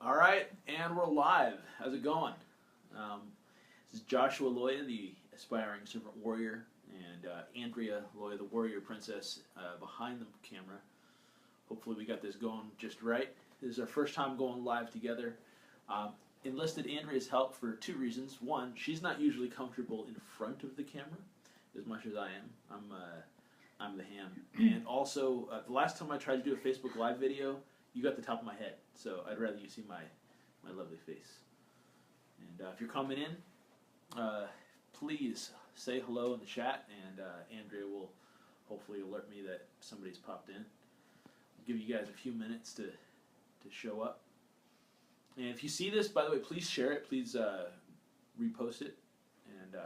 All right, and we're live. How's it going? This is Joshua Loya, the aspiring servant warrior, and Andrea Loya, the warrior princess, behind the camera. Hopefully we got this going just right. This is our first time going live together. Enlisted Andrea's help for two reasons. One, she's not usually comfortable in front of the camera as much as I am. I'm the ham. And also, the last time I tried to do a Facebook Live video, you got the top of my head, so I'd rather you see my lovely face. And if you're coming in, please say hello in the chat, and Andrea will hopefully alert me that somebody's popped in. I'll give you guys a few minutes to show up. And if you see this, by the way, please share it. Please repost it, and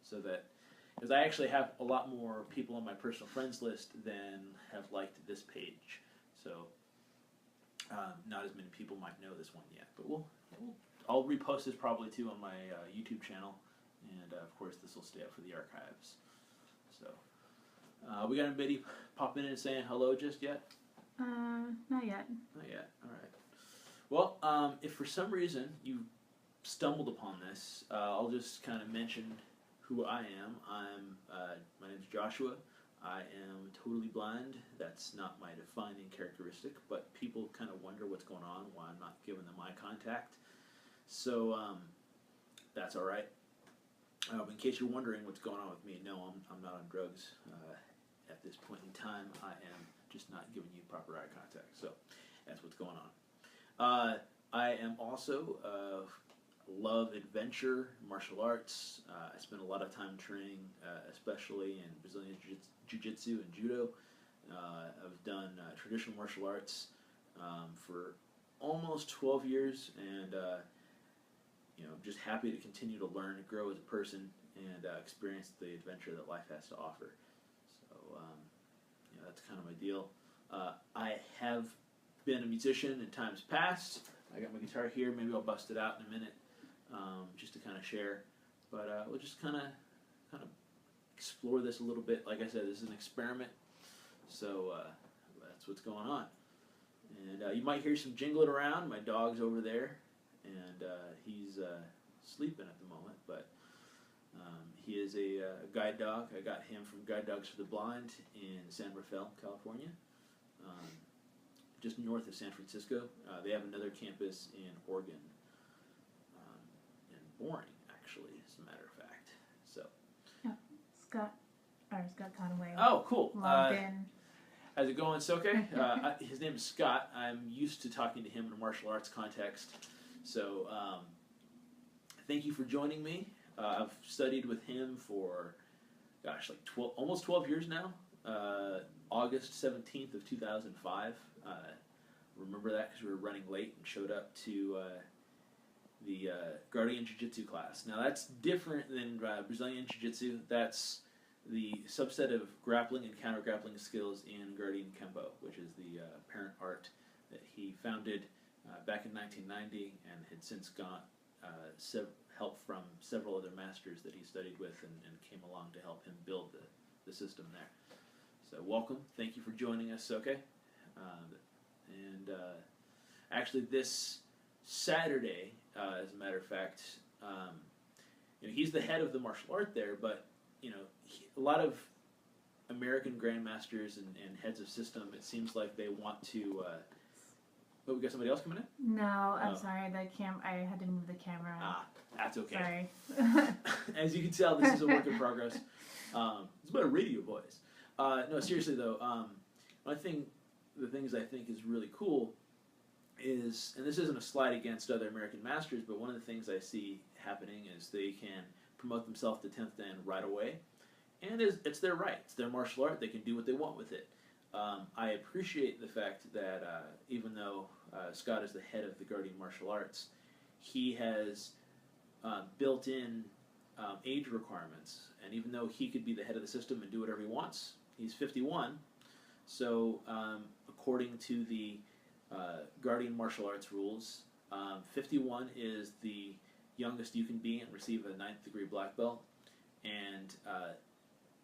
so that, because I actually have a lot more people on my personal friends list than have liked this page. So not as many people might know this one yet, but I'll repost this probably too on my YouTube channel, and of course this will stay up for the archives. So we got anybody popping in and saying hello just yet? Not yet. Not yet. All right. Well, if for some reason you stumbled upon this, I'll just kind of mention who I am. My name's Joshua. I am totally blind. That's not my defining characteristic, but people kind of wonder what's going on, why I'm not giving them eye contact. So that's all right. In case you're wondering what's going on with me, no, I'm not on drugs. At this point in time, I am just not giving you proper eye contact. So that's what's going on. I am also love adventure, martial arts. I spend a lot of time training, especially in Brazilian Jiu-Jitsu and Judo. I've done traditional martial arts for almost 12 years, and just happy to continue to learn and grow as a person and experience the adventure that life has to offer. So that's kind of my deal. I have been a musician in times past. I got my guitar here. Maybe I'll bust it out in a minute, just to kind of share. But we'll just kind of explore this a little bit. Like I said, this is an experiment, so that's what's going on. And you might hear some jingling around. My dog's over there, and he's sleeping at the moment. But he is a guide dog. I got him from Guide Dogs for the Blind in San Rafael, California. Just north of San Francisco. They have another campus in Oregon, in Boring, actually, as a matter of fact. So. Yeah, Scott Conway. Oh, cool. Logged in. How's it going, Soke? His name is Scott. I'm used to talking to him in a martial arts context. So, thank you for joining me. I've studied with him for, gosh, like almost 12 years now. August 17th of 2005. Remember that because we were running late and showed up to the Guardian Jiu-Jitsu class. Now that's different than Brazilian Jiu-Jitsu. That's the subset of grappling and counter-grappling skills in Guardian Kempo, which is the parent art that he founded back in 1990 and had since got help from several other masters that he studied with and came along to help him build the system there. So welcome. Thank you for joining us, Soke. Actually, this Saturday, as a matter of fact, he's the head of the martial art there, but a lot of American grandmasters and heads of system, it seems like they want to. Oh, we got somebody else coming in? No, I'm sorry. I had to move the camera. That's okay. Sorry. As you can tell, this is a work in progress. It's about a radio voice. No, seriously though, the things I think is really cool is, and this isn't a slight against other American masters, but one of the things I see happening is they can promote themselves to 10th Dan right away, and it's their right. It's their martial art. They can do what they want with it. I appreciate the fact that even though Scott is the head of the Guardian Martial Arts, he has built-in age requirements, and even though he could be the head of the system and do whatever he wants, he's 51, so according to the Guardian Martial Arts rules, 51 is the youngest you can be and receive a 9th degree black belt, and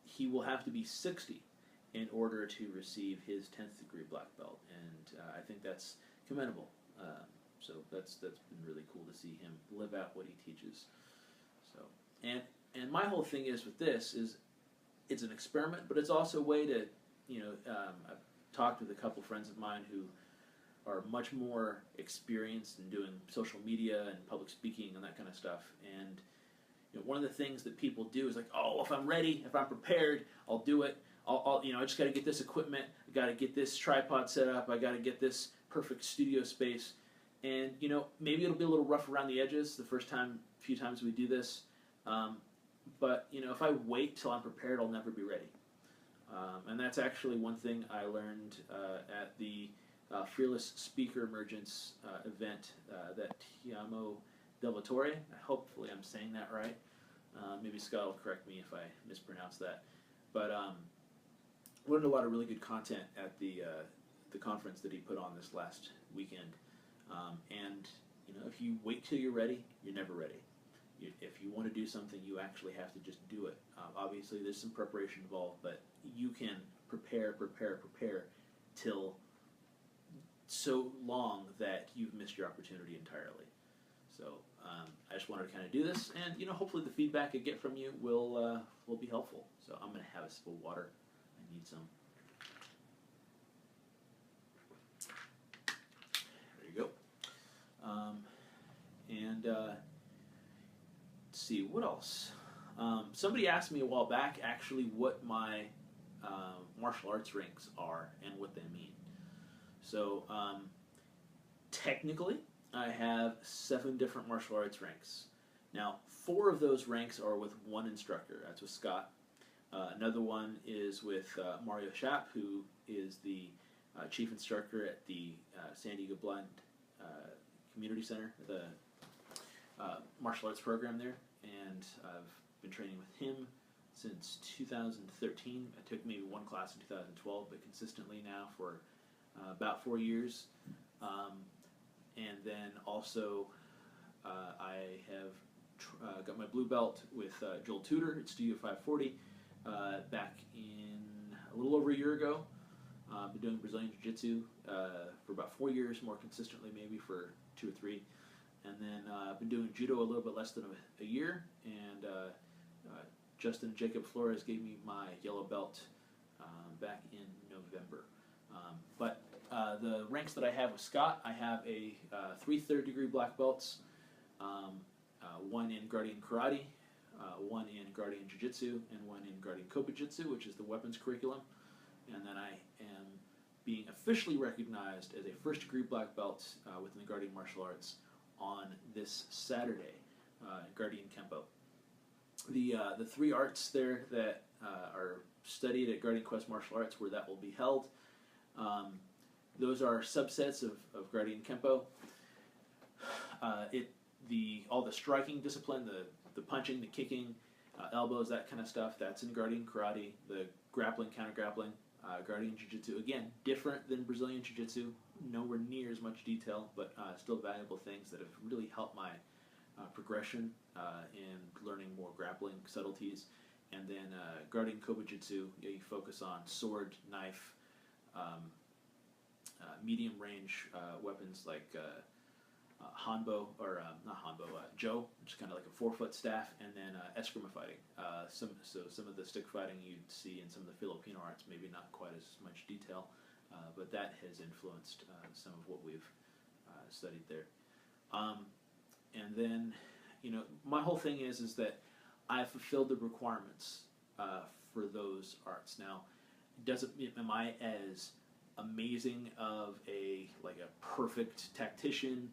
he will have to be 60 in order to receive his 10th degree black belt, and I think that's commendable. So that's been really cool to see him live out what he teaches. So and my whole thing is with this is it's an experiment, but it's also a way to, I've talked with a couple friends of mine who are much more experienced in doing social media and public speaking and that kind of stuff. And one of the things that people do is like, oh, if I'm ready, if I'm prepared, I'll do it. I just got to get this equipment. I got to get this tripod set up. I got to get this perfect studio space. And maybe it'll be a little rough around the edges the few times we do this. But if I wait till I'm prepared, I'll never be ready. And that's actually one thing I learned at the Fearless Speaker Emergence event that Tiamo Delvatore. Hopefully I'm saying that right. Maybe Scott will correct me if I mispronounce that. But learned a lot of really good content at the conference that he put on this last weekend. And if you wait till you're ready, you're never ready. If you want to do something, you actually have to just do it. Obviously, there's some preparation involved, but you can prepare till so long that you've missed your opportunity entirely. So I just wanted to kind of do this, and hopefully the feedback I get from you will be helpful. So I'm going to have a sip of water. I need some. There you go. Let's see, what else? Somebody asked me a while back, actually, what my martial arts ranks are and what they mean. So, technically, I have 7 different martial arts ranks. Now, 4 of those ranks are with one instructor. That's with Scott. Another one is with Mario Schaap, who is the chief instructor at the San Diego Blind Community Center, the martial arts program there. And I've been training with him since 2013. I took maybe one class in 2012, but consistently now for about 4 years. And then also I have got my blue belt with Joel Tudor at Studio 540 back in a little over a year ago. I've been doing Brazilian Jiu-Jitsu for about 4 years, more consistently maybe for 2 or 3. And then I've been doing Judo a little bit less than a year, and Justin Jacob Flores gave me my yellow belt back in November. But the ranks that I have with Scott, I have 3 third-degree black belts, 1 in Guardian Karate, 1 in Guardian Jiu-Jitsu, and 1 in Guardian Kopajitsu, which is the weapons curriculum. And then I am being officially recognized as a first-degree black belt within the Guardian Martial Arts on this Saturday, Guardian Kempo. The 3 arts there that are studied at Guardian Quest Martial Arts, where that will be held, those are subsets of Guardian Kempo. All the striking discipline, the punching, the kicking, elbows, that kind of stuff, that's in Guardian Karate. The grappling, counter-grappling, Guardian Jiu-Jitsu, again, different than Brazilian Jiu-Jitsu, nowhere near as much detail, but still valuable things that have really helped my progression in learning more grappling subtleties. And then Guardian Kopajitsu, you focus on sword, knife, medium range weapons like Hanbo, or not Hanbo, Jo, which is kind of like a 4-foot staff, and then Eskrima fighting. Some of the stick fighting you'd see in some of the Filipino arts, maybe not quite as much detail, but that has influenced some of what we've studied there. And then, my whole thing is that I've fulfilled the requirements for those arts. Now, am I as amazing of a perfect tactician,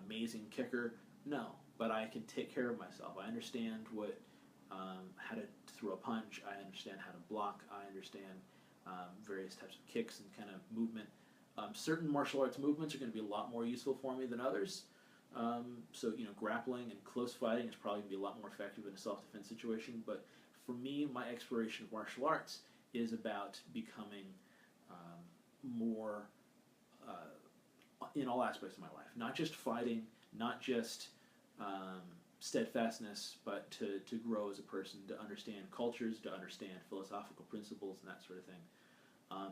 amazing kicker? No, but I can take care of myself. I understand how to throw a punch. I understand how to block. I understand various types of kicks and kind of movement. Certain martial arts movements are going to be a lot more useful for me than others. So grappling and close fighting is probably going to be a lot more effective in a self-defense situation. But for me, my exploration of martial arts is about becoming more in all aspects of my life. Not just fighting, not just steadfastness, but to grow as a person, to understand cultures, to understand philosophical principles and that sort of thing.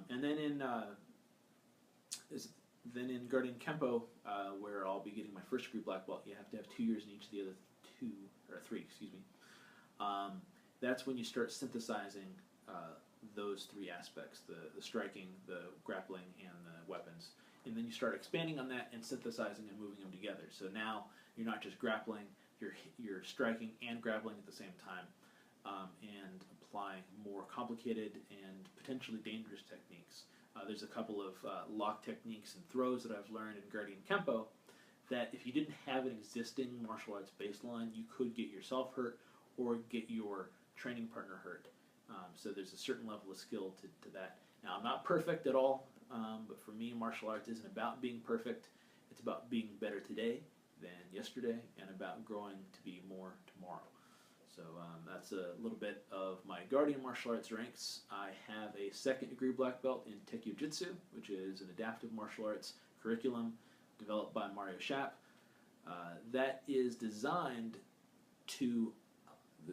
And then then in Guardian Kempo, where I'll be getting my first degree black belt, you have to have 2 years in each of the other three, excuse me. That's when you start synthesizing those three aspects, the striking, the grappling, and the weapons. And then you start expanding on that and synthesizing and moving them together. So now you're not just grappling, you're striking and grappling at the same time, and applying more complicated and potentially dangerous techniques. There's a couple of lock techniques and throws that I've learned in Guardian Kempo that if you didn't have an existing martial arts baseline, you could get yourself hurt or get your training partner hurt. So there's a certain level of skill to that. Now, I'm not perfect at all, but for me, martial arts isn't about being perfect. It's about being better today than yesterday and about growing to be more tomorrow. So that's a little bit of my Guardian martial arts ranks. I have a second degree black belt in Tekkyū Jitsu, which is an adaptive martial arts curriculum developed by Mario Schaap. That is designed to,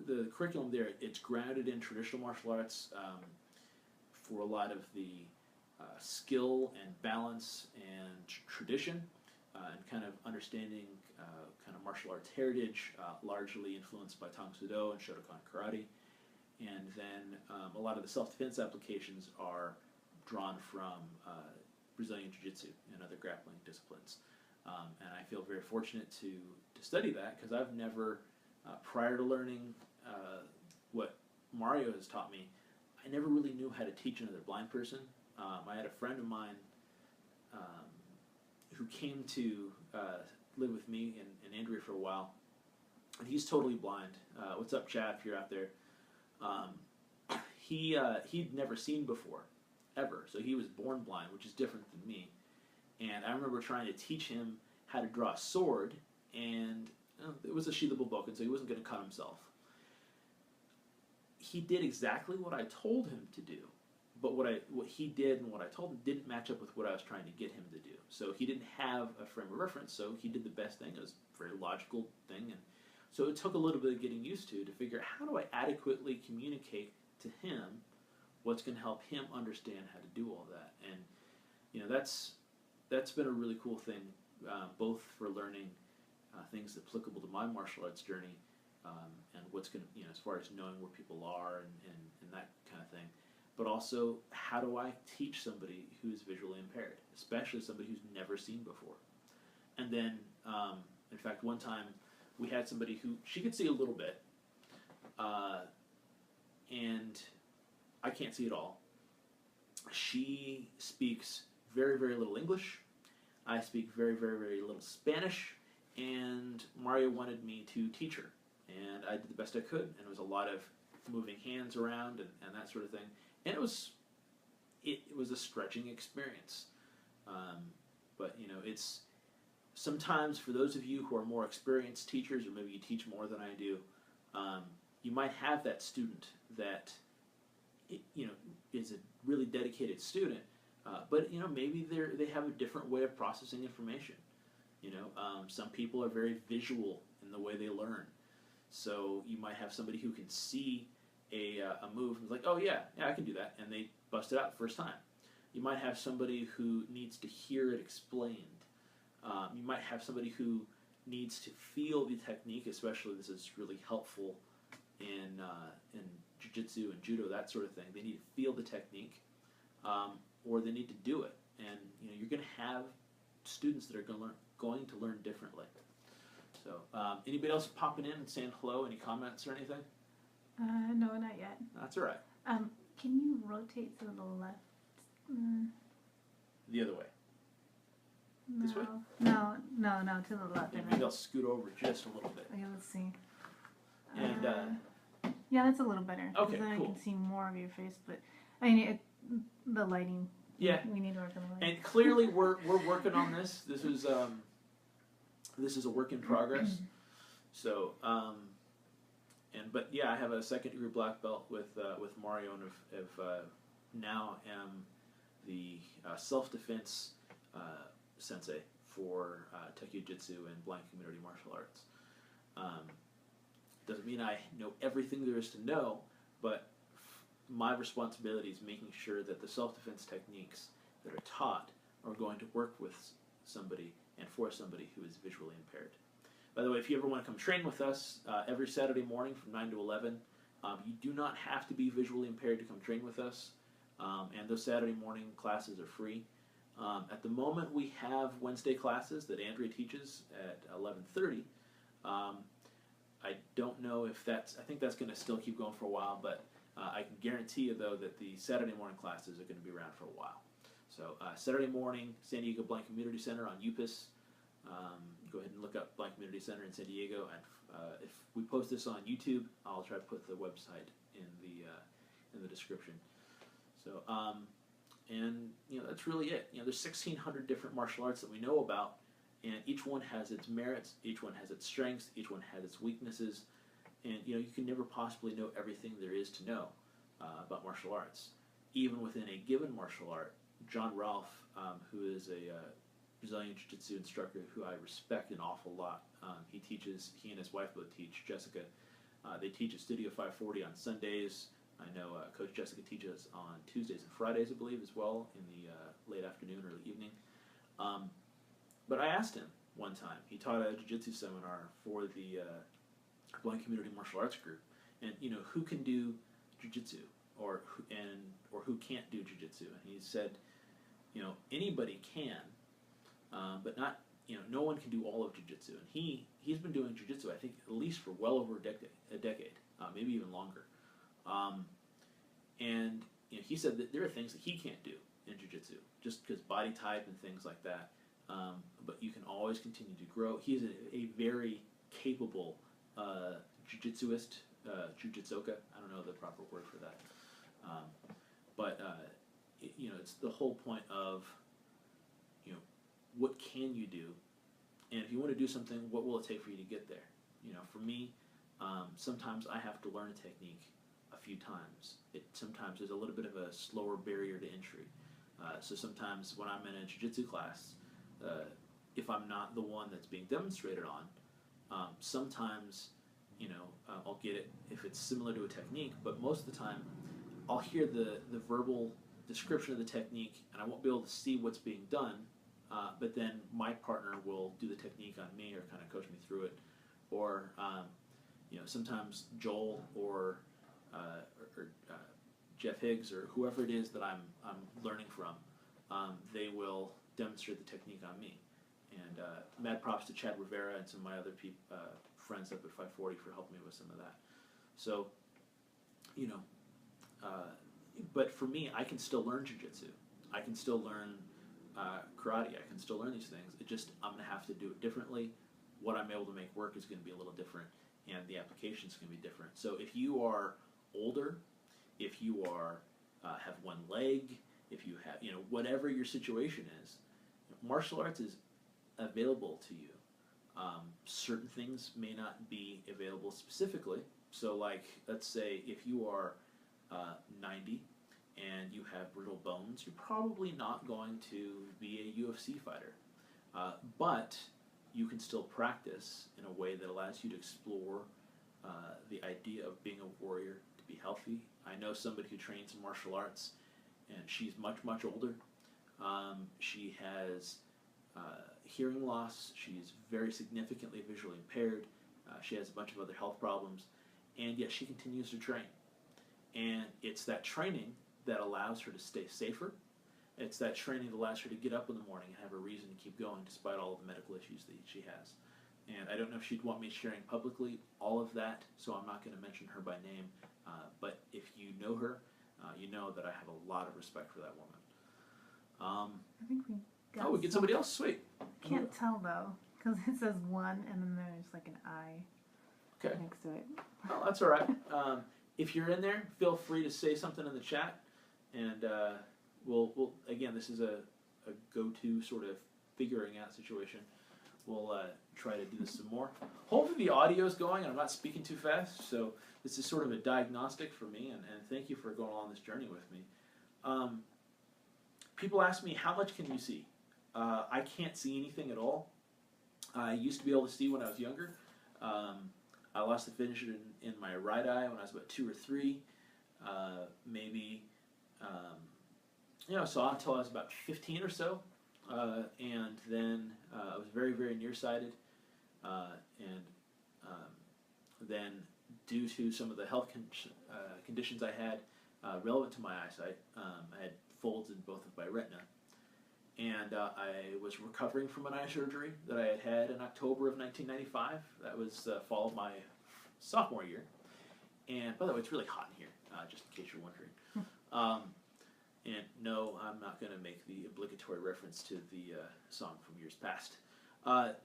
the curriculum there, it's grounded in traditional martial arts for a lot of the skill and balance and tradition, and kind of understanding kind of martial arts heritage, largely influenced by Tang Soo Do and Shotokan Karate. And then a lot of the self-defense applications are drawn from Brazilian Jiu-Jitsu and other grappling disciplines. And I feel very fortunate to study that because I've never, prior to learning what Mario has taught me, I never really knew how to teach another blind person. I had a friend of mine who came to live with me in Andrea for a while, and he's totally blind. What's up, Chad, if you're out there? He'd never seen before, ever, so he was born blind, which is different than me. And I remember trying to teach him how to draw a sword, and it was a sheathable bokken, so he wasn't going to cut himself. He did exactly what I told him to do, but what he did and what I told him didn't match up with what I was trying to get him to do. So he didn't have a frame of reference, so he did the best thing. It was a very logical thing, and so it took a little bit of getting used to figure out how do I adequately communicate to him what's going to help him understand how to do all that. And you know, that's been a really cool thing, both for learning things applicable to my martial arts journey, and what's going to, you know, as far as knowing where people are and that kind of thing, but also how do I teach somebody who's visually impaired, especially somebody who's never seen before. And then, in fact, one time we had somebody who, she could see a little bit, and I can't see at all. She speaks very, very little English. I speak very, very, very little Spanish, and Mario wanted me to teach her. And I did the best I could, and it was a lot of moving hands around and that sort of thing. And it was a stretching experience. But, you know, it's sometimes for those of you who are more experienced teachers, or maybe you teach more than I do, you might have that student that, you know, is a really dedicated student, but, you know, maybe they have a different way of processing information. You know, some people are very visual in the way they learn. So you might have somebody who can see a move and is like, oh yeah, I can do that, and they bust it out the first time. You might have somebody who needs to hear it explained. You might have somebody who needs to feel the technique, especially this is really helpful in jiu-jitsu and judo, that sort of thing. They need to feel the technique, or they need to do it. And you know, you're going to have students that are going to learn differently. So, anybody else popping in and saying hello? Any comments or anything? No, not yet. That's all right. Can you rotate to the left? The other way. No. This way? No, to the left. Yeah, maybe I'll scoot over just a little bit. Okay, let's see. And yeah, that's a little better. Okay, then cool. I can see more of your face, but I mean, the lighting. Yeah. We need to work on the lighting. And clearly, we're working on this. This is a work in progress. So, but yeah, I have a second degree black belt with Mario, and have now am the self-defense sensei for Tekkyū Jitsu and blind community martial arts. Doesn't mean I know everything there is to know, but my responsibility is making sure that the self-defense techniques that are taught or going to work with somebody and for somebody who is visually impaired. By the way, if you ever want to come train with us, every Saturday morning from 9 to 11, you do not have to be visually impaired to come train with us, and those Saturday morning classes are free. At the moment, we have Wednesday classes that Andrea teaches at 11:30. I don't know if I think that's going to still keep going for a while, but I can guarantee you, though, that the Saturday morning classes are going to be around for a while. So Saturday morning, San Diego Blind Community Center on UPIS. Go ahead and look up Blind Community Center in San Diego, and if we post this on YouTube, I'll try to put the website in the description. So, and that's really it. There's 1,600 different martial arts that we know about, and each one has its merits, each one has its strengths, each one has its weaknesses, and you can never possibly know everything there is to know about martial arts. Even within a given martial art, John Ralph, who is a Brazilian Jiu-Jitsu instructor who I respect an awful lot, he and his wife both teach, Jessica. They teach at Studio 540 on Sundays. I know Coach Jessica teaches on Tuesdays and Fridays, I believe, as well, in the late afternoon, early evening. But I asked him one time. He taught a jiu-jitsu seminar for the Blind Community Martial Arts Group, and who can do jiu-jitsu or who can't do jiu-jitsu? And he said, anybody can, but not no one can do all of jiu-jitsu. And he's been doing jiu-jitsu, I think, at least for well over a decade, maybe even longer. And he said that there are things that he can't do in jiu-jitsu, just because body type and things like that. But you can always continue to grow. He is a very capable jiu-jitsuist, jiu-jitsoka. I don't know the proper word for that. But it's the whole point of, what can you do? And if you want to do something, what will it take for you to get there? For me, sometimes I have to learn a technique a few times. Sometimes there's a little bit of a slower barrier to entry. So sometimes when I'm in a jiu-jitsu class, if I'm not the one that's being demonstrated on, sometimes I'll get it if it's similar to a technique, but most of the time I'll hear the verbal description of the technique and I won't be able to see what's being done, but then my partner will do the technique on me or kind of coach me through it. Or sometimes Joel or Jeff Higgs or whoever it is that I'm learning from, they will demonstrate the technique on me. And mad props to Chad Rivera and some of my other friends up at 540 for helping me with some of that. So, but for me, I can still learn jiu-jitsu. I can still learn karate. I can still learn these things. I'm going to have to do it differently. What I'm able to make work is going to be a little different, and the application is going to be different. So if you are older, if you are have one leg, if you have whatever your situation is, martial arts is available to you. Certain things may not be available specifically. So like, let's say if you are 90 and you have brittle bones, you're probably not going to be a UFC fighter. But you can still practice in a way that allows you to explore the idea of being a warrior, to be healthy. I know somebody who trains in martial arts, and she's much, much older. She has hearing loss. She's very significantly visually impaired. She has a bunch of other health problems, and yet she continues to train. And it's that training that allows her to stay safer. It's that training that allows her to get up in the morning and have a reason to keep going despite all of the medical issues that she has. And I don't know if she'd want me sharing publicly all of that, so I'm not going to mention her by name. But if you know her, you know that I have a lot of respect for that woman. I think we got we get somebody else. Sweet. Can't tell though, because it says one and then there's like an I next to it. Well, that's all right. If you're in there, feel free to say something in the chat, and we'll again, this is a go-to sort of figuring out situation. We'll try to do this some more. Hopefully the audio is going and I'm not speaking too fast, so this is sort of a diagnostic for me, and thank you for going on this journey with me. People ask me, how much can you see? I can't see anything at all. I used to be able to see when I was younger. I lost the vision in my right eye when I was about 2 or 3. Maybe, saw until I was about 15 or so. And then I was very, very nearsighted. And then, due to some of the health conditions I had relevant to my eyesight, I had folds in both of my retina. And I was recovering from an eye surgery that I had had in October of 1995. That was the fall of my sophomore year. And by the way, it's really hot in here, just in case you're wondering. And no, I'm not going to make the obligatory reference to the song from years past. But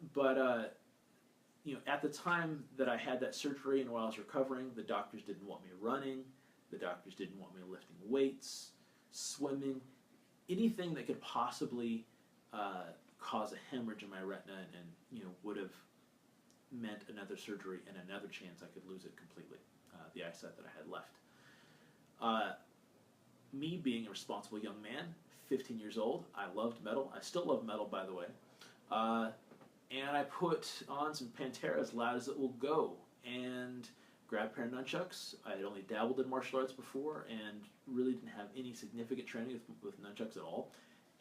at the time that I had that surgery and while I was recovering, the doctors didn't want me running. The doctors didn't want me lifting weights, swimming, anything that could possibly cause a hemorrhage in my retina, and would have meant another surgery and another chance I could lose it completely, the eyesight that I had left. Me being a responsible young man, 15 years old, I loved metal. I still love metal, by the way. And I put on some Pantera, As Loud as It Will Go, and grabbed a pair of nunchucks. I had only dabbled in martial arts before and really didn't have any significant training with nunchucks at all,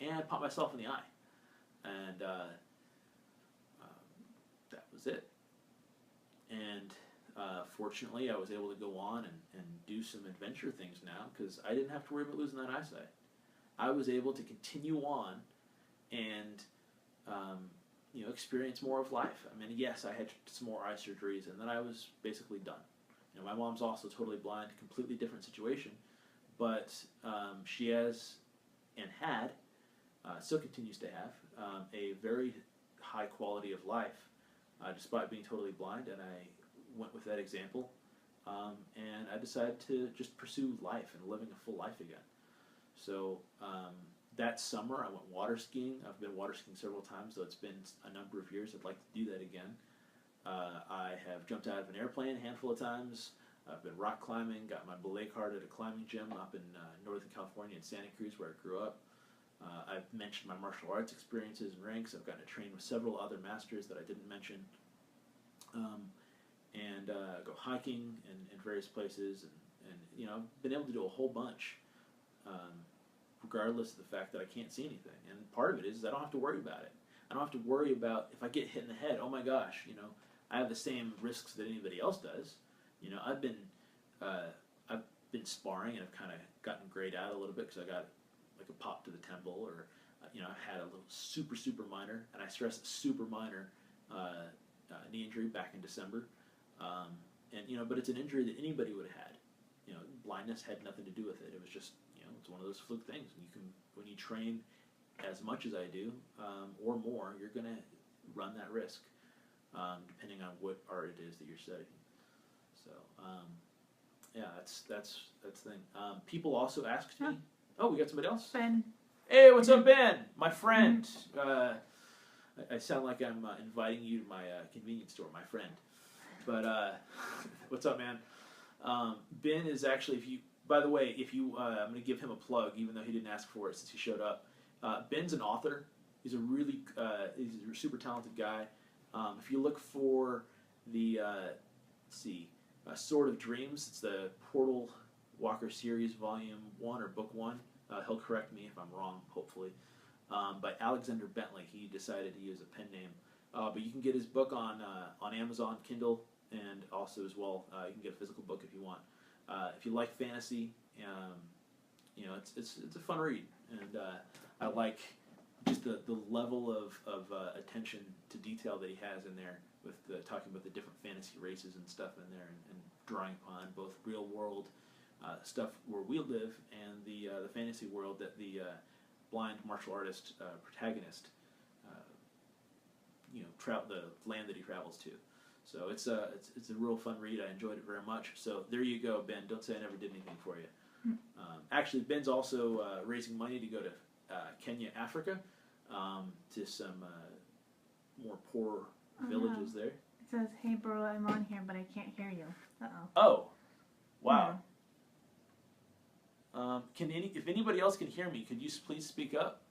and popped myself in the eye. And that was it. And fortunately, I was able to go on and do some adventure things now, because I didn't have to worry about losing that eyesight. I was able to continue on and experience more of life. I mean, yes, I had some more eye surgeries, and then I was basically done. My mom's also totally blind, completely different situation, but she has and had, still continues to have, a very high quality of life, despite being totally blind, and I went with that example, and I decided to just pursue life and living a full life again. So that summer I went water skiing. I've been water skiing several times, though it's been a number of years. I'd like to do that again. I have jumped out of an airplane a handful of times. I've been rock climbing, got my belay card at a climbing gym up in Northern California in Santa Cruz, where I grew up. I've mentioned my martial arts experiences and ranks. I've gotten to train with several other masters that I didn't mention. And go hiking in various places, and I've been able to do a whole bunch, regardless of the fact that I can't see anything. And part of it is I don't have to worry about it. I don't have to worry about if I get hit in the head. Oh my gosh, I have the same risks that anybody else does. I've been sparring, and I've kind of gotten grayed out a little bit because I got like a pop to the temple, or I had a little super minor, and I stress super minor knee injury back in December. But it's an injury that anybody would have had. Blindness had nothing to do with it. It was just, it's one of those fluke things. When you train as much as I do, or more, you're going to run that risk, depending on what art it is that you're studying. So, that's the thing. People also asked me. Oh, we got somebody else? Ben. Hey, what's up, Ben? My friend. I sound like I'm inviting you to my convenience store, my friend. But what's up, man? Ben is actually, by the way, I'm going to give him a plug, even though he didn't ask for it since he showed up. Ben's an author. He's he's a super talented guy. If you look for the, Sword of Dreams, it's the Portal Walker series, Volume 1 or Book 1. He'll correct me if I'm wrong, hopefully. By Alexander Bentley. He decided to use a pen name. But you can get his book on Amazon, Kindle, and also as well, you can get a physical book if you want. If you like fantasy, it's a fun read, and I like just the level of attention to detail that he has in there, with talking about the different fantasy races and stuff in there, and drawing upon both real world stuff where we live and the fantasy world that the blind martial artist protagonist, the land that he travels to. So it's a real fun read. I enjoyed it very much. So there you go, Ben. Don't say I never did anything for you. Actually, Ben's also raising money to go to Kenya, Africa, to some more poor villages there. It says, "Hey, bro, I'm on here, but I can't hear you." Uh-oh. Oh, wow. If anybody else can hear me, could you please speak up?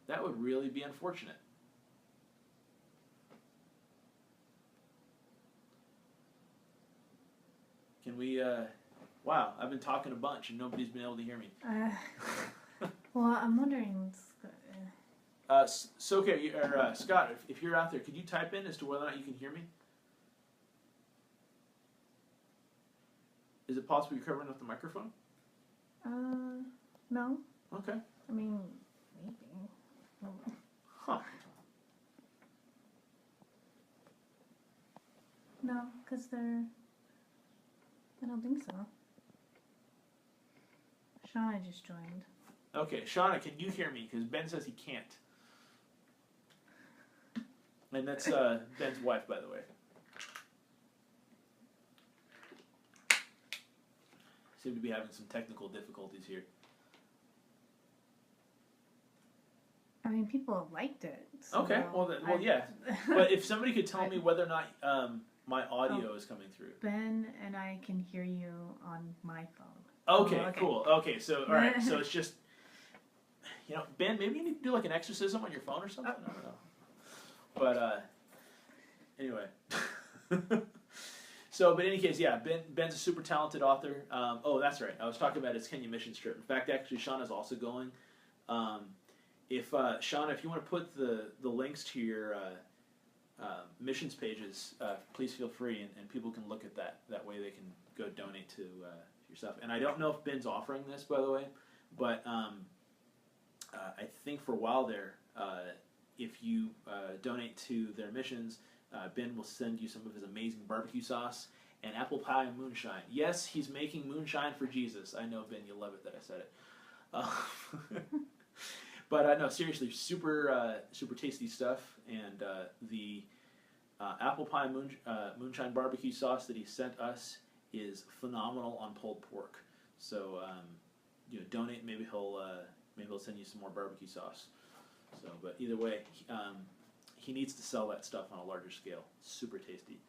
That would really be unfortunate. Can we, wow, I've been talking a bunch and nobody's been able to hear me. Well, I'm wondering Scott, if you're out there, could you type in as to whether or not you can hear me? Is it possible you're covering up the microphone? No. Okay. I mean, maybe. Huh. No, because they're... I don't think so. Shauna just joined. Okay, Shauna, can you hear me? Because Ben says he can't. And that's Ben's wife, by the way. Seem to be having some technical difficulties here. I mean, people have liked it. So Okay, well, yeah. But if somebody could tell me whether or not my audio is coming through. Ben and I can hear you on my phone. Okay, cool. Okay, so, all right, so it's just, Ben, maybe you need to do like an exorcism on your phone or something? I don't know. But, anyway. So, but in any case, yeah, Ben's a super talented author. That's right. I was talking about his Kenya mission trip. In fact, actually, Shauna's also going. Shauna, if you want to put the links to your missions pages, please feel free, and people can look at that. That way they can go donate to your stuff. And I don't know if Ben's offering this, by the way, but I think for a while there, if you donate to their missions, Ben will send you some of his amazing barbecue sauce and apple pie and moonshine. Yes, he's making moonshine for Jesus. I know, Ben, you'll love it that I said it. But no, seriously, super tasty stuff. And the apple pie moonshine barbecue sauce that he sent us is phenomenal on pulled pork. So donate. Maybe he'll send you some more barbecue sauce. So, but either way, he needs to sell that stuff on a larger scale. Super tasty.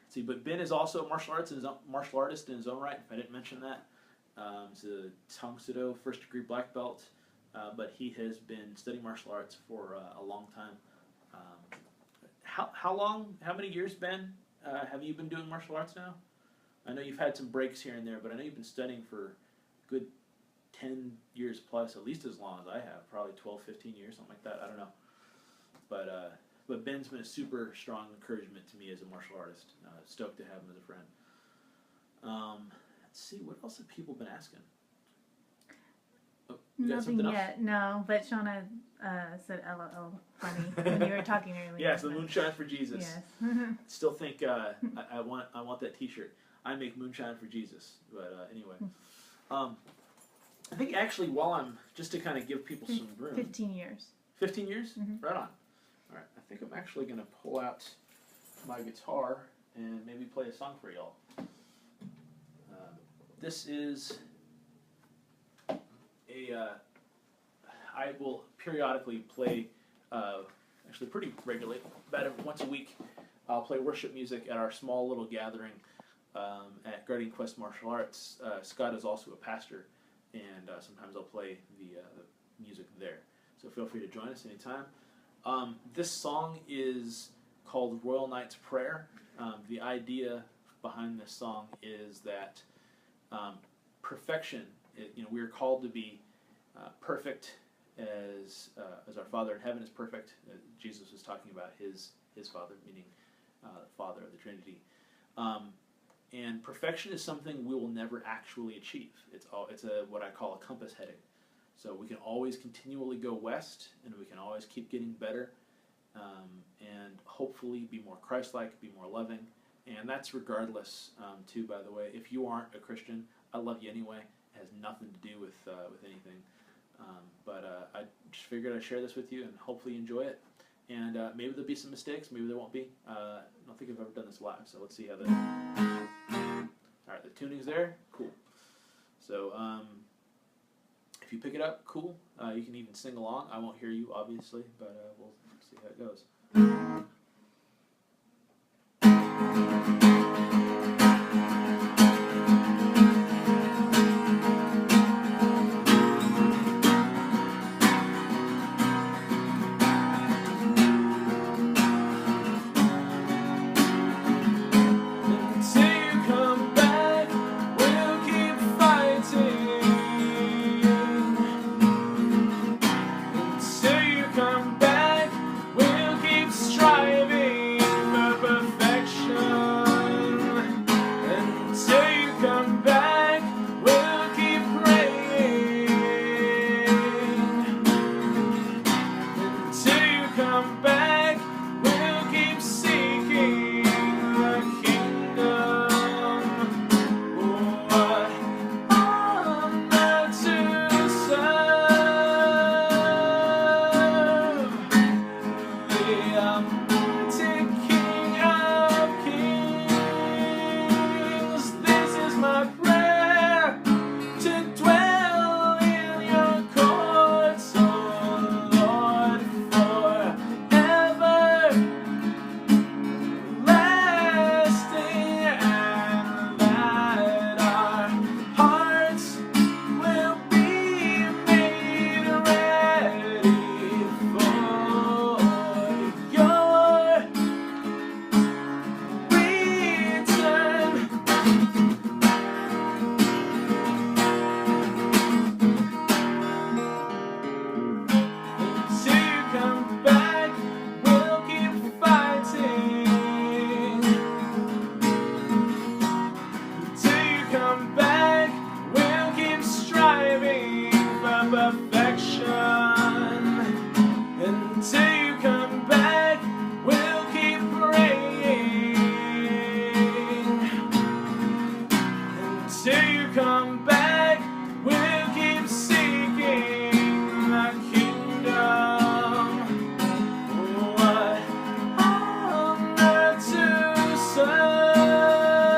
See, but Ben is also a martial artist in his own right. If I didn't mention that, he's a Tang Soo Do first-degree black belt, but he has been studying martial arts for a long time. How many years, Ben, have you been doing martial arts now? I know you've had some breaks here and there, but I know you've been studying for a good 10 years plus, at least as long as I have, probably 12, 15 years, something like that. I don't know. But Ben's been a super strong encouragement to me as a martial artist. Stoked to have him as a friend. Let's see, what else have people been asking? Oh, Nothing yet, no. But Shauna said LOL funny when you were talking earlier. Yes, the moonshine for Jesus. Yes. Still think I want that T-shirt. I make moonshine for Jesus. But anyway, I think actually while I'm just to kind of give people some room. 15 years. 15 years? Mm-hmm. Right on. All right, I think I'm actually going to pull out my guitar and maybe play a song for y'all. This is I will periodically play, actually pretty regularly, about once a week, I'll play worship music at our small little gathering at Guardian Quest Martial Arts. Scott is also a pastor, and sometimes I'll play the music there. So feel free to join us anytime. This song is called Royal Knight's Prayer. The idea behind this song is that perfection, we are called to be perfect as our Father in heaven is perfect. Jesus was talking about his Father, meaning the Father of the Trinity. And perfection is something we will never actually achieve. It's what I call a compass heading. So we can always continually go west, and we can always keep getting better, and hopefully be more Christ-like, be more loving. And that's regardless, too, by the way. If you aren't a Christian, I love you anyway. It has nothing to do with anything. But I just figured I'd share this with you and hopefully enjoy it. And maybe there'll be some mistakes, maybe there won't be. I don't think I've ever done this live, so let's see how that... Alright, the tuning's there. Cool. So, if you pick it up, cool. You can even sing along. I won't hear you, obviously, but we'll see how it goes. come back, we'll keep seeking the kingdom. What honor to serve the Almighty King of Kings. This is my prayer, to dwell in your courts, O Lord, forever, lasting, and that our hearts will be made ready for your return. Till you come back, we'll keep fighting. Till you come back, we'll keep striving for perfection. Until you come back, we'll keep praying. Until you come back, we'll keep seeking the kingdom. What honor to serve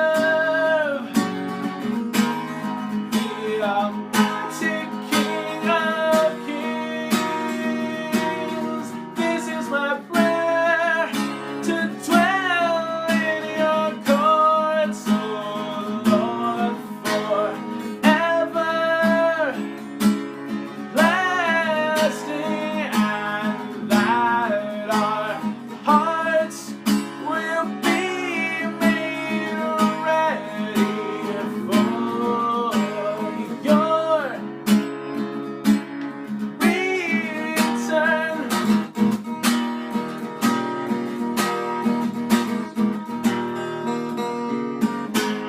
the Almighty King of Kings. This is my prayer, to dwell in your courts, O Lord, forever, lasting, and that our hearts will be made ready for your return.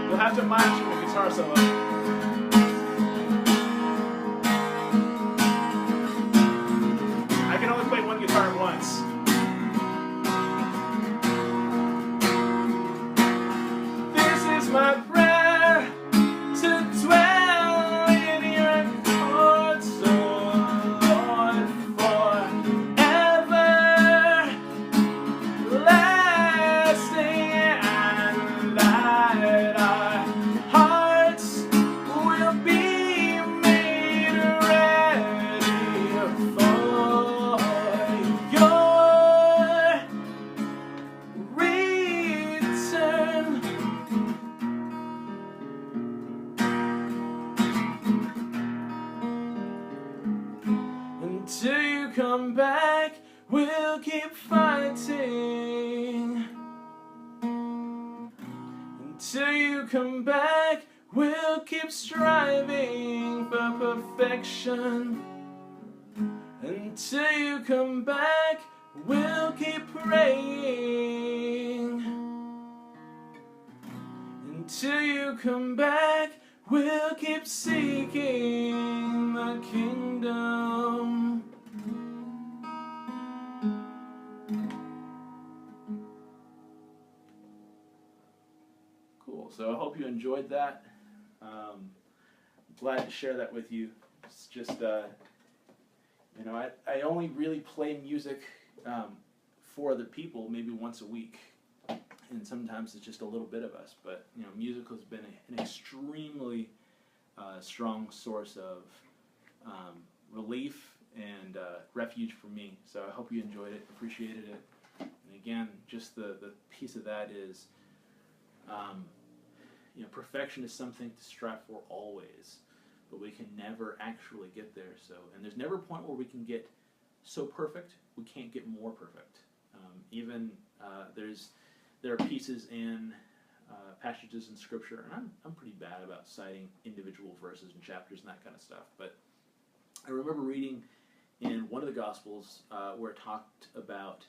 You'll have to match with the guitar solo. I can only play one guitar at once. This is my prayer, to dwell in your courts, O Lord, forever, lasting, and that our hearts will be made ready for your return. Until you come back, we'll keep fighting. Until you come back, we'll keep striving for perfection. Until you come back, we'll keep praying. Until you come back, we'll keep seeking the kingdom. Cool. So I hope you enjoyed that. Glad to share that with you. It's just, you know, I only really play music for other people maybe once a week. And sometimes it's just a little bit of us. But, you know, music has been an extremely strong source of relief and refuge for me. So I hope you enjoyed it, appreciated it. And again, just the piece of that is, you know, perfection is something to strive for always, but we can never actually get there. So, and there's never a point where we can get so perfect we can't get more perfect. There are pieces in passages in Scripture, and I'm pretty bad about citing individual verses and chapters and that kind of stuff. But I remember reading in one of the Gospels where it talked about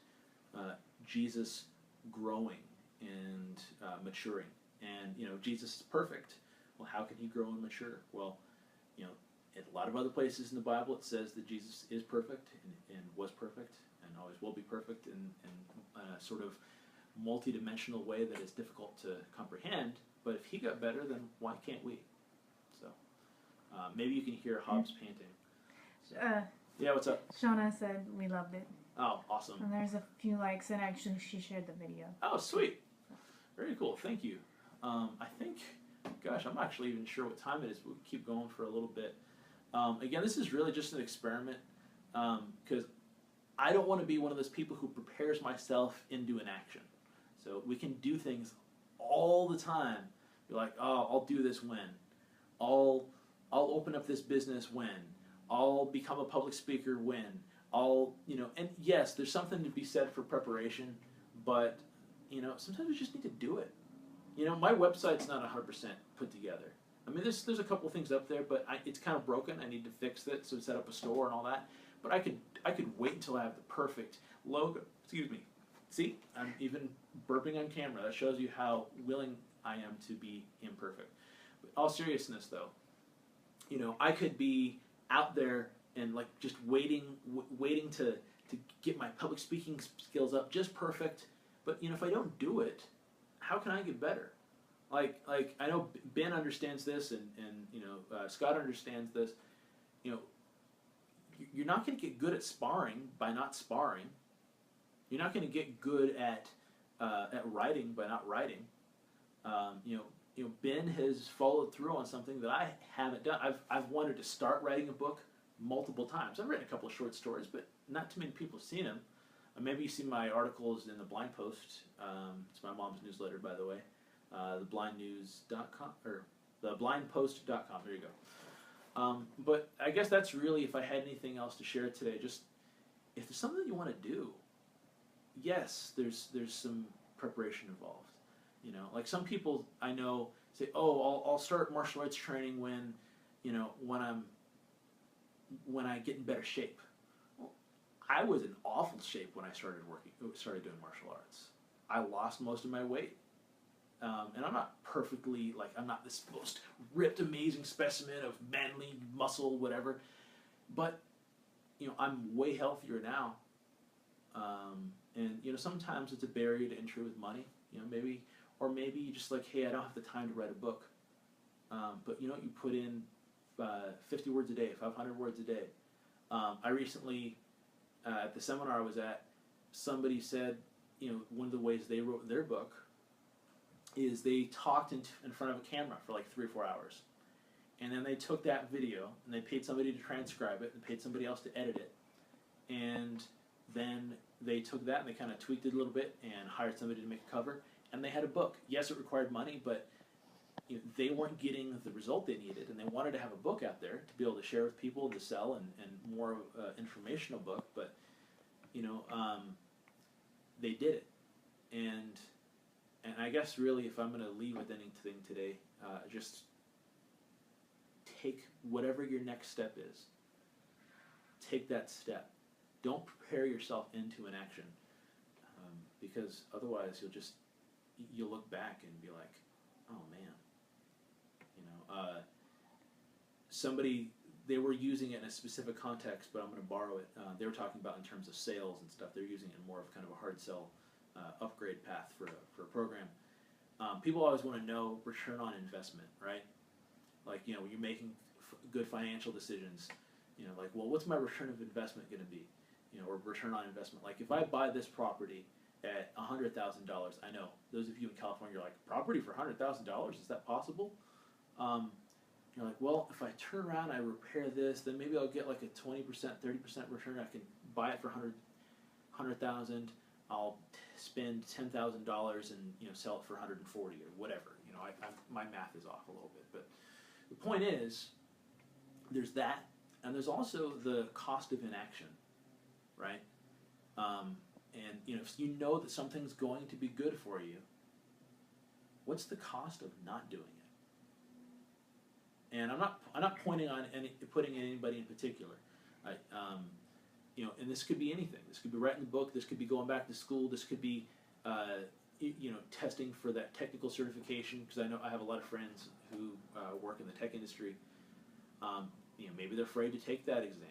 Jesus growing and maturing. And, you know, Jesus is perfect. Well, how can he grow and mature? Well, you know, in a lot of other places in the Bible it says that Jesus is perfect and was perfect. And always will be perfect in a sort of multi-dimensional way that is difficult to comprehend. But if he got better, then why can't we? So maybe you can hear Hobbs painting. So, yeah, what's up? Shauna said we loved it. Oh, awesome. And there's a few likes, and actually she shared the video. Oh, sweet. Very cool. Thank you. I think, gosh, I'm not actually even sure what time it is, but we'll keep going for a little bit. Again, this is really just an experiment because I don't want to be one of those people who prepares myself into an action. So we can do things all the time. You're like, oh, I'll do this when. I'll open up this business when. I'll become a public speaker when. And yes, there's something to be said for preparation, but, sometimes we just need to do it. My website's not 100% put together. I mean, there's a couple things up there, but it's kind of broken. I need to fix it, so set up a store and all that. But I could wait until I have the perfect logo. Excuse me. See, I'm even burping on camera. That shows you how willing I am to be imperfect. But all seriousness, though, I could be out there and like just waiting to get my public speaking skills up just perfect. But if I don't do it, how can I get better? Like I know Ben understands this, and Scott understands this. You're not going to get good at sparring by not sparring. You're not going to get good at writing by not writing. Ben has followed through on something that I haven't done. I've wanted to start writing a book multiple times. I've written a couple of short stories, but not too many people have seen them. Maybe you see my articles in the Blind Post. It's my mom's newsletter, by the way. theblindnews.com or theblindpost.com. There you go. But I guess that's really, if I had anything else to share today, just if there's something that you want to do, yes, there's some preparation involved. Like some people I know say, "Oh, I'll start martial arts training when I get in better shape." Well, I was in awful shape when I started doing martial arts. I lost most of my weight. And I'm not perfectly, I'm not this most ripped, amazing specimen of manly muscle, whatever. But, I'm way healthier now. And, sometimes it's a barrier to entry with money. Maybe you just hey, I don't have the time to write a book. But, you put in 50 words a day, 500 words a day. I recently, at the seminar I was at, somebody said, one of the ways they wrote their book is they talked in front of a camera for 3 or 4 hours. And then they took that video and they paid somebody to transcribe it and paid somebody else to edit it. And then they took that and they kind of tweaked it a little bit and hired somebody to make a cover. And they had a book. Yes, it required money, but they weren't getting the result they needed. And they wanted to have a book out there to be able to share with people, to sell, and more informational book. But, they did it. And I guess really, if I'm going to leave with anything today, just take whatever your next step is. Take that step. Don't prepare yourself into an action, because otherwise you'll look back and be like, oh man. Somebody, they were using it in a specific context, but I'm going to borrow it. They were talking about in terms of sales and stuff. They're using it in more of kind of a hard sell upgrade path for a program. People always want to know return on investment, right? When you're making good financial decisions, well, what's my return of investment going to be? Or return on investment. If I buy this property at $100,000, I know those of you in California are like, property for $100,000? Is that possible? You're like, well, if I turn around, I repair this, then maybe I'll get a 20%, 30% return. I can buy it for $100,000. I'll spend $10,000 and sell it for $140 or whatever. My math is off a little bit, but the point is, there's that, and there's also the cost of inaction, right? And if you know that something's going to be good for you, what's the cost of not doing it? And I'm not putting anybody in particular. And this could be anything. This could be writing the book. This could be going back to school. This could be, testing for that technical certification. Because I know I have a lot of friends who work in the tech industry. Maybe they're afraid to take that exam.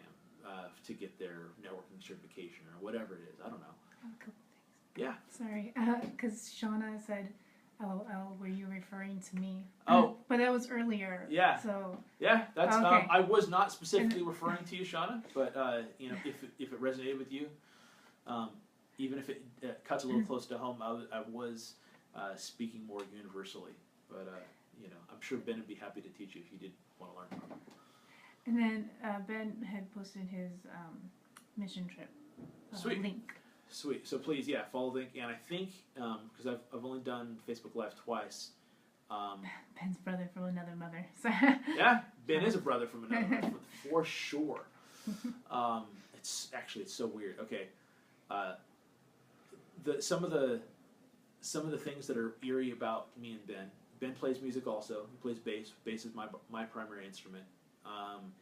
to get their networking certification or whatever it is. I don't know. I have a couple things. Yeah. Sorry, because Shauna said, "LOL, were you referring to me?" Oh. But that was earlier. Yeah. So. Yeah, that's. Okay. I was not specifically referring to you, Shauna, but you know, if it resonated with you, even if it cuts a little close to home, I was speaking more universally. But you know, I'm sure Ben would be happy to teach you if you did want to learn from him. And then Ben had posted his mission trip Sweet. link. Sweet. So please, yeah, follow the link. And I think because I've only done Facebook Live twice. Ben's brother from another mother. So Yeah, Ben is a brother from another mother, for sure. It's so weird. Okay, some of the things that are eerie about me and Ben. Ben plays music also. He plays bass. Bass is my primary instrument.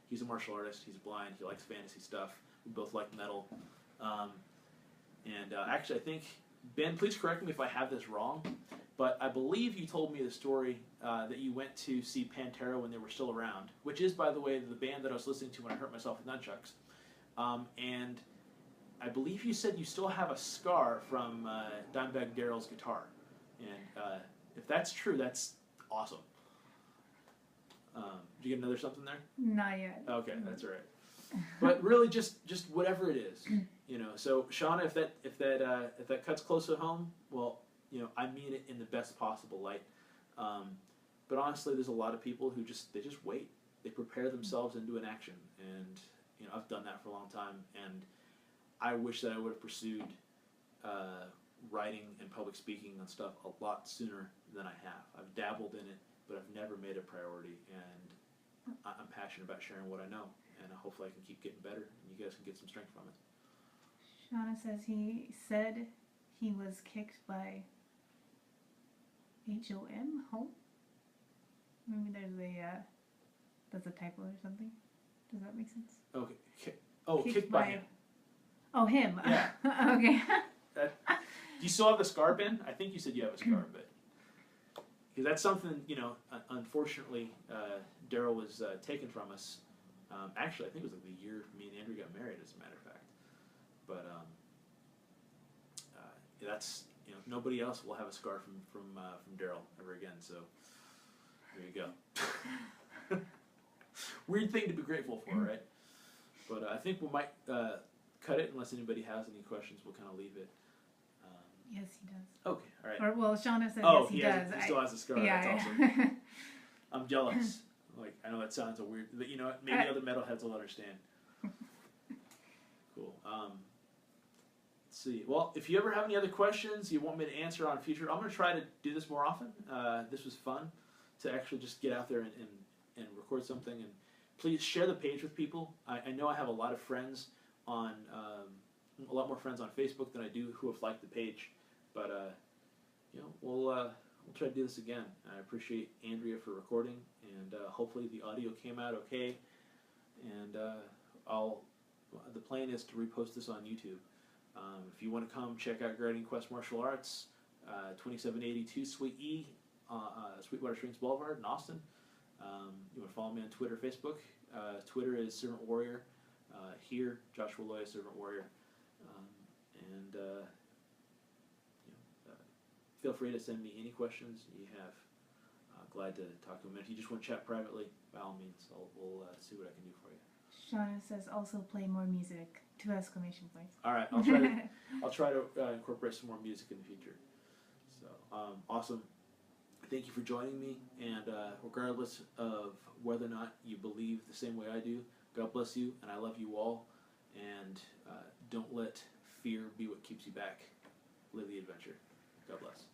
He's a martial artist. He's blind. He likes fantasy stuff. We both like metal. Actually, I think, Ben, please correct me if I have this wrong, but I believe you told me the story that you went to see Pantera when they were still around, which is, by the way, the band that I was listening to when I hurt myself with nunchucks. And I believe you said you still have a scar from Dimebag Darrell's guitar. And if that's true, that's awesome. Did you get another something there? not yet. Okay, that's all right. But really, just whatever it is, you know. So Shauna, if that cuts close to home, well, you know, I mean it in the best possible light. But honestly, there's a lot of people who just wait. They prepare themselves into an action, and you know, I've done that for a long time, and I wish that I would have pursued writing and public speaking and stuff a lot sooner than I have. I've dabbled in it, but I've never made it a priority, and I'm passionate about sharing what I know, and hopefully I can keep getting better, and you guys can get some strength from it. Shauna says he said he was kicked by HOM, home? Maybe that's a typo or something. Does that make sense? Okay. Kicked by him. Oh, him. Yeah. Okay. Do you still have the scar, Ben? I think you said you have a scar, but because that's something, you know. Unfortunately, Daryl was taken from us. Actually, I think it was like the year me and Andrew got married, as a matter of fact. But that's, you know, nobody else will have a scar from Daryl ever again. So there you go. Weird thing to be grateful for, right? But I think we might cut it unless anybody has any questions. We'll kind of leave it. Yes, he does. Okay, all right. Or well, Shauna said Oh, yes, he does. He still has a scar. Yeah, That's awesome. I'm jealous. Like, I know that sounds a weird, but you know what? Maybe other metalheads will understand. Cool. Let's see. Well, if you ever have any other questions you want me to answer on future, I'm going to try to do this more often. This was fun to actually just get out there and record something. And please share the page with people. I know I have a lot of friends on, a lot more friends on Facebook than I do who have liked the page. But you know, we'll try to do this again. I appreciate Andrea for recording, and hopefully the audio came out okay. And the plan is to repost this on YouTube. If you want to come check out Guiding Quest Martial Arts, 2782 Suite E, Sweetwater Springs Boulevard in Austin. You want to follow me on Twitter, Facebook. Twitter is Servant Warrior. Here, Joshua Loya, Servant Warrior. Feel free to send me any questions you have. Glad to talk to them. And if you just want to chat privately, by all means, we'll see what I can do for you. Shauna says also play more music. 2 exclamation points. All right, I'll try to incorporate some more music in the future. So awesome. Thank you for joining me. And regardless of whether or not you believe the same way I do, God bless you, and I love you all. And don't let fear be what keeps you back. Live the adventure. God bless.